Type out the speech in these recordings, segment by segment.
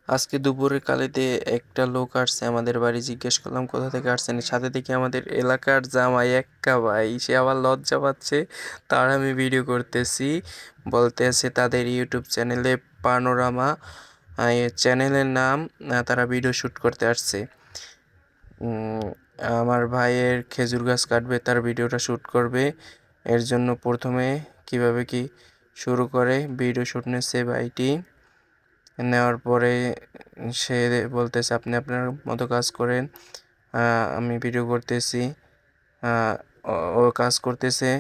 আজকে দুপুরের কালেতে একটা লোক আসছে আমাদের বাড়ি। জিজ্ঞেস করলাম কোথা থেকে আসছেন, সাথে দেখি আমাদের এলাকার জামাই এক্কা ভাই। সে আবার লজ্জা পাচ্ছে, তার আমি ভিডিও করতেছি। বলতে আছে তাদের ইউটিউব চ্যানেলে পানোরামা চ্যানেলের নাম, তারা ভিডিও শ্যুট করতে আসছে। আমার ভাইয়ের খেজুর গাছ কাটবে, তার ভিডিওটা শ্যুট করবে। এর জন্য প্রথমে কিভাবে কি শুরু করে ভিডিও শ্যুট নিচ্ছে ভাইটি। নেওয়ার পরে সে বলতেছে আপনি আপনার মতো কাজ করেন, আমি ভিডিও করতেছি। ও কাজ করতেছে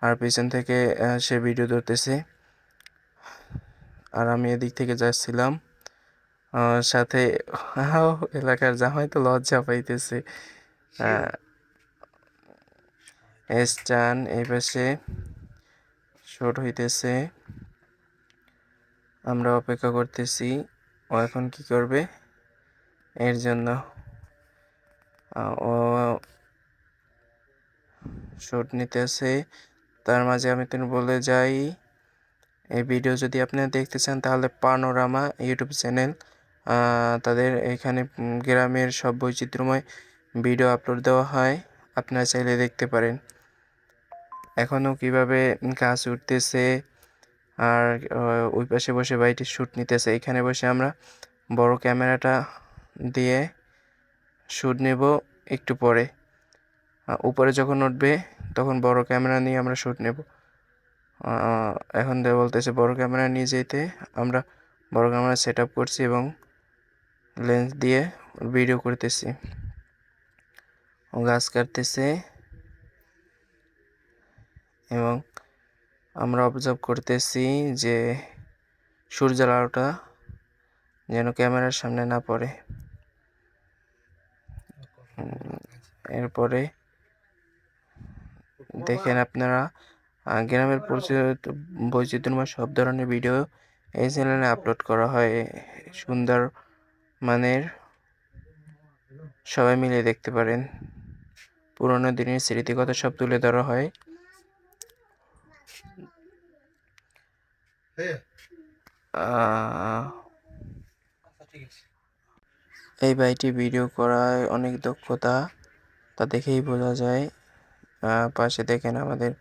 আর পিছন থেকে সে ভিডিও ধরতেছে, আর আমি এদিক থেকে যাচ্ছিলাম সাথে। এলাকার জামাই তো লজ্জা পাইতেছে। স্টান এই পাশে শুট হইতেছে, আমরা অপেক্ষা করতেছি ও এখন কি করবে এর জন্য। ও শুট নিতেছে, তার মাঝে আমি তো বলে যাই এই ভিডিও যদি আপনারা দেখতে চান তাহলে পানোরামা ইউটিউব চ্যানেল, তাদের এখানে গ্রামের সব বৈচিত্র্যময় ভিডিও আপলোড দেওয়া হয়, আপনারা চাইলে দেখতে পারেন। এখনও কিভাবে গাছ উঠতেছে আর ওই পাশে বসে বাড়িটি শ্যুট নিতেছে। এখানে বসে আমরা বড় ক্যামেরাটা দিয়ে শ্যুট নেব একটু পরে। উপরে যখন উঠবে তখন বড় ক্যামেরা নিয়ে আমরা শ্যুট নেব। এখন বলতেছে বড় ক্যামেরা নিয়ে যেতে, আমরা বড় ক্যামেরা সেট আপ করছি এবং লেন্স দিয়ে ভিডিও করতেছি। ও গাছ কাটতেছে এবং আমরা অবজার্ভ করতেছি যে সূর্যের আলোটা যেন ক্যামেরার সামনে না পড়ে। এরপরে দেখেন আপনারা গ্রামের বৈচিত্র্যময় সব ধরনের ভিডিও এই চ্যানেলে আপলোড করা হয়। সুন্দর মানের, সবাই মিলে দেখতে পারেন। পুরোনো দিনের স্মৃতিকথা সব তুলে ধরা হয়। এই ভাইটি ভিডিও করায় অনেক দক্ষতা, তা দেখেই বোঝা যায়। পাশে দেখেন আমাদের